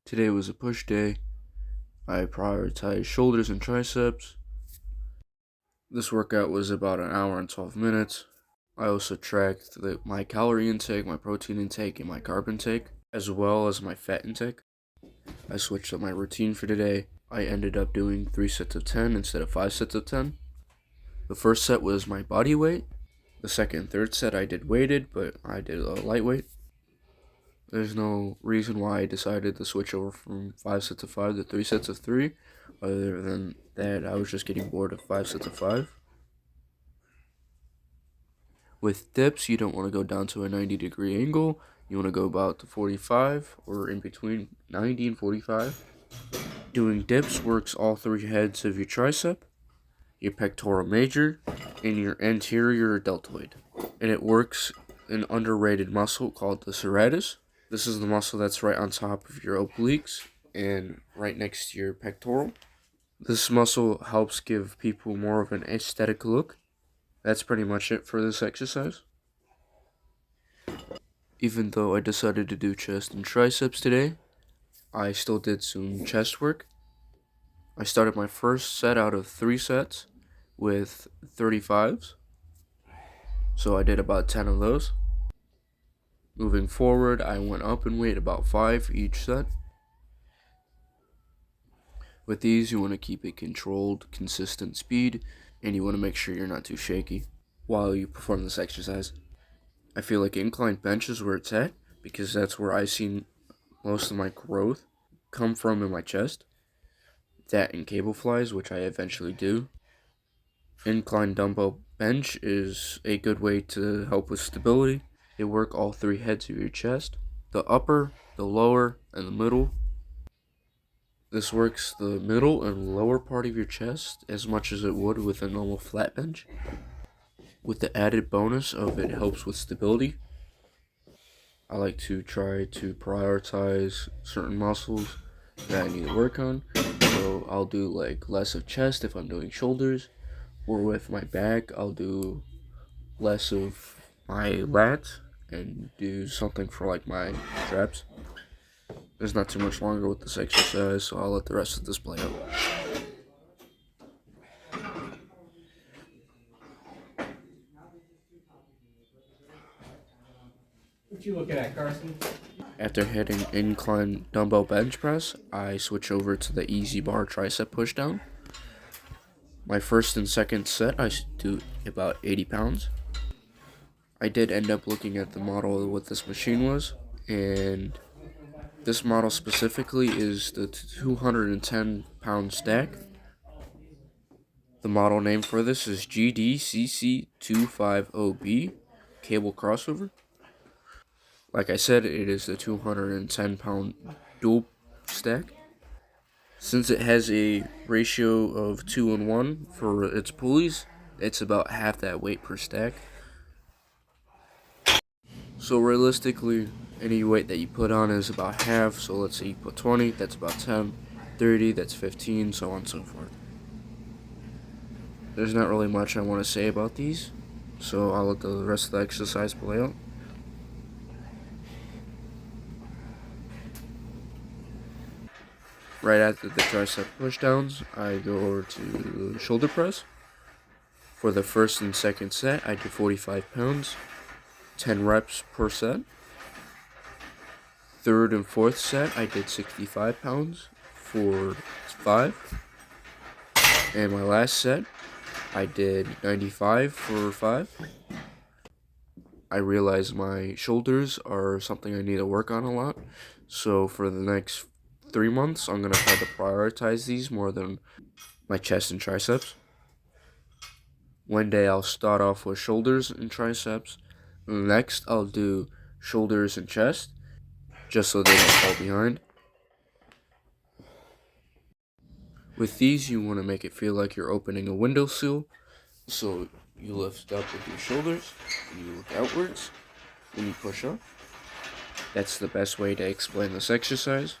Today was a push day. I prioritized shoulders and triceps. This workout was about an hour and 12 minutes. I also tracked my calorie intake, my protein intake, and my carb intake, as well as my fat intake. I switched up my routine for today. I ended up doing 3 sets of 10 instead of 5 sets of 10. The first set was my body weight. The second and third set I did weighted, but I did a lightweight. There's no reason why I decided to switch over from 5 sets of 5 to 3 sets of 3, other than that I was just getting bored of 5 sets of 5. With dips, you don't want to go down to a 90-degree angle. You want to go about to 45, or in between 90 and 45. Doing dips works all 3 heads of your tricep, your pectoral major, and your anterior deltoid. And it works an underrated muscle called the serratus. This is the muscle that's right on top of your obliques and right next to your pectoral. This muscle helps give people more of an aesthetic look. That's pretty much it for this exercise. Even though I decided to do chest and triceps today, I still did some chest work. I started my first set out of 3 sets with 35s. So I did about 10 of those. Moving forward, I went up in weight about 5 each set. With these, you want to keep a controlled, consistent speed, and you want to make sure you're not too shaky while you perform this exercise. I feel like incline bench is where it's at, because that's where I've seen most of my growth come from in my chest. That and cable flies, which I eventually do. Incline dumbbell bench is a good way to help with stability. They work all 3 heads of your chest, the upper, the lower, and the middle. This works the middle and lower part of your chest as much as it would with a normal flat bench, with the added bonus of it helps with stability. I like to try to prioritize certain muscles that I need to work on, so I'll do like less of chest if I'm doing shoulders, or with my back I'll do less of my lats and do something for like my traps. There's not too much longer with this exercise, so I'll let the rest of this play out. What you looking at, Carson? After hitting incline dumbbell bench press, I switch over to the easy bar tricep pushdown. My first and second set, I do about 80 pounds. I did end up looking at the model of what this machine was, and this model specifically is the 210 pound stack. The model name for this is GDCC250B cable crossover. Like I said, it is the 210 pound dual stack. Since it has a ratio of 2-1 for its pulleys, it's about half that weight per stack. So realistically, any weight that you put on is about half. So let's say you put 20, that's about 10, 30, that's 15, so on and so forth. There's not really much I want to say about these, so I'll let the rest of the exercise play out. Right after the tricep pushdowns, I go over to shoulder press. For the first and second set, I do 45 pounds, 10 reps per set. Third and fourth set, I did 65 pounds for 5. And my last set, I did 95 for 5. I realize my shoulders are something I need to work on a lot. So for the next 3 months, I'm going to try to prioritize these more than my chest and triceps. One day I'll start off with shoulders and triceps. Next, I'll do shoulders and chest, just so they don't fall behind. With these, you want to make it feel like you're opening a windowsill. So you lift up with your shoulders, and you look outwards, then you push up. That's the best way to explain this exercise.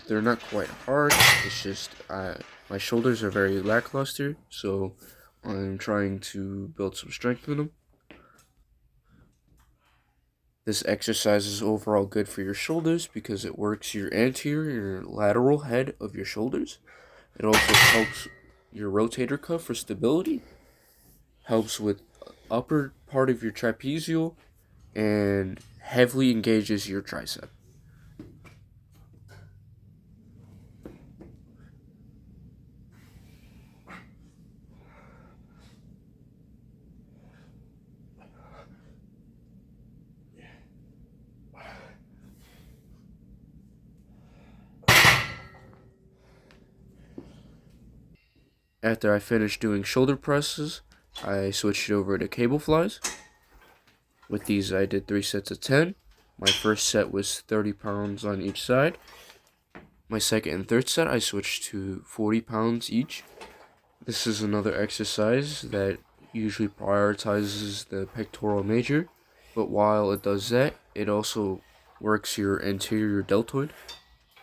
They're not quite hard, it's just my shoulders are very lackluster, so I'm trying to build some strength in them. This exercise is overall good for your shoulders because it works your anterior and lateral head of your shoulders. It also helps your rotator cuff for stability, helps with upper part of your trapezial, and heavily engages your tricep. After I finished doing shoulder presses, I switched over to cable flies. With these, I did 3 sets of 10. My first set was 30 pounds on each side. My second and third set, I switched to 40 pounds each. This is another exercise that usually prioritizes the pectoral major, but while it does that, it also works your anterior deltoid.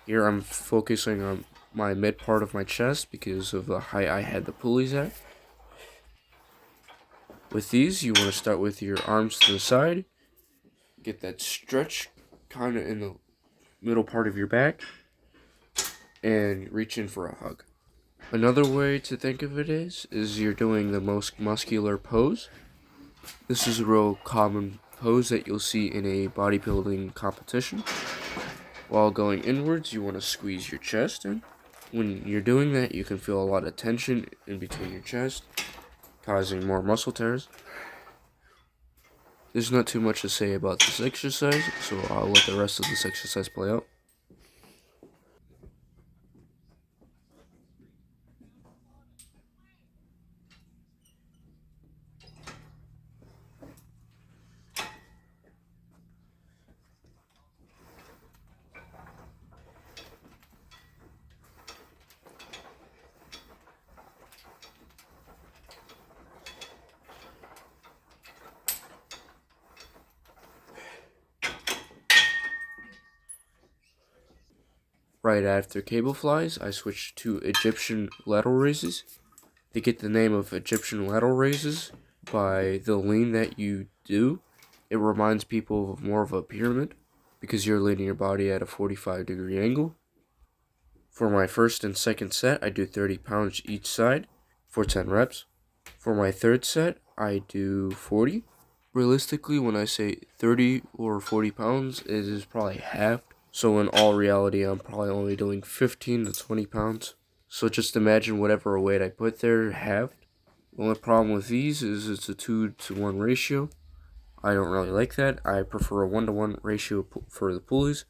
Here I'm focusing on my mid part of my chest because of the height I had the pulleys at. With these, you want to start with your arms to the side, get that stretch kind of in the middle part of your back, and reach in for a hug. Another way to think of it is you're doing the most muscular pose. This is a real common pose that you'll see in a bodybuilding competition. While going inwards, you want to squeeze your chest in. When you're doing that, you can feel a lot of tension in between your chest, causing more muscle tears. There's not too much to say about this exercise, so I'll let the rest of this exercise play out. Right after cable flies, I switched to Egyptian lateral raises. They get the name of Egyptian lateral raises by the lean that you do. It reminds people of more of a pyramid because you're leaning your body at a 45-degree angle. For my first and second set, I do 30 pounds each side for 10 reps. For my third set, I do 40. Realistically, when I say 30 or 40 pounds, it is probably half. So in all reality, I'm probably only doing 15 to 20 pounds. So just imagine whatever weight I put there halved. The only problem with these is it's a 2-to-1 ratio. I don't really like that. I prefer a 1-to-1 ratio for the pulleys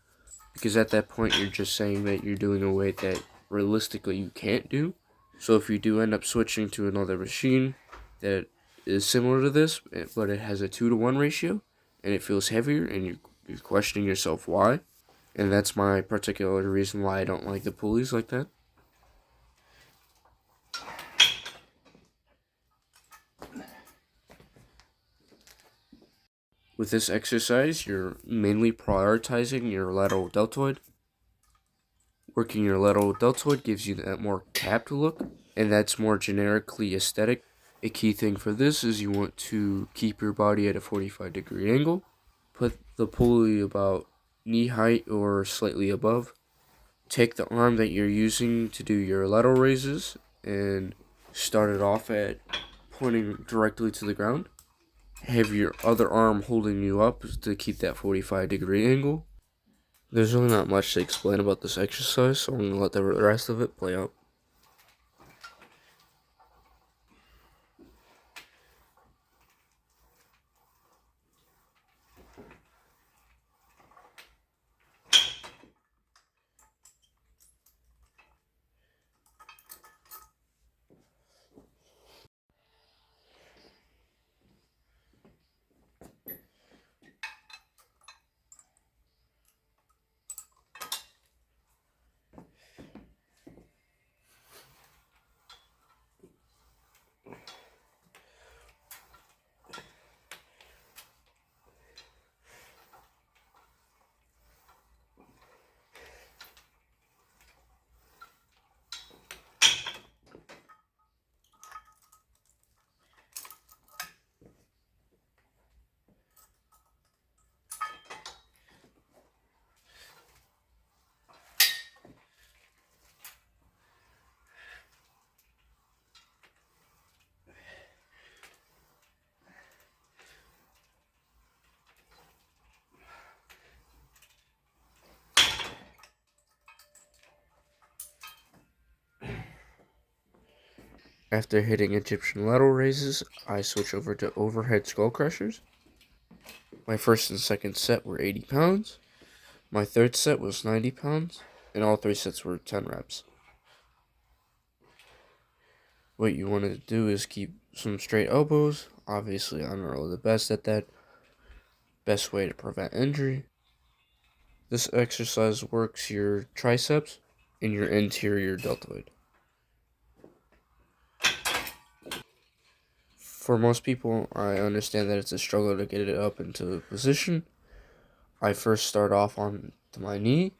because at that point you're just saying that you're doing a weight that realistically you can't do. So if you do end up switching to another machine that is similar to this, but it has a 2-to-1 ratio and it feels heavier and you're questioning yourself why, and that's my particular reason why I don't like the pulleys like that. With this exercise, you're mainly prioritizing your lateral deltoid. Working your lateral deltoid gives you that more capped look, and that's more generically aesthetic. A key thing for this is you want to keep your body at a 45-degree angle. Put the pulley about knee height or slightly above. Take the arm that you're using to do your lateral raises and start it off at pointing directly to the ground. Have your other arm holding you up to keep that 45-degree angle. There's really not much to explain about this exercise, so I'm going to let the rest of it play out. After hitting Egyptian lateral raises, I switch over to overhead skull crushers. My first and second set were 80 pounds. My third set was 90 pounds, and all three sets were 10 reps. What you want to do is keep some straight elbows. Obviously, I'm not really the best at that. Best way to prevent injury. This exercise works your triceps and your anterior deltoid. For most people, I understand that it's a struggle to get it up into position. I first start off on to my knee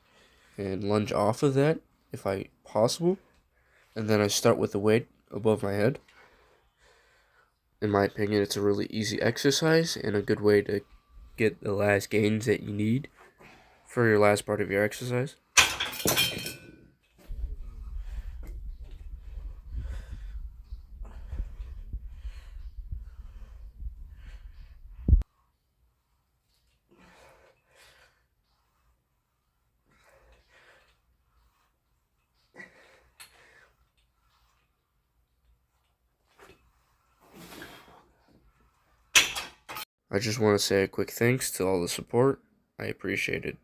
and lunge off of that if possible. And then I start with the weight above my head. In my opinion, it's a really easy exercise and a good way to get the last gains that you need for your last part of your exercise. I just want to say a quick thanks to all the support. I appreciate it.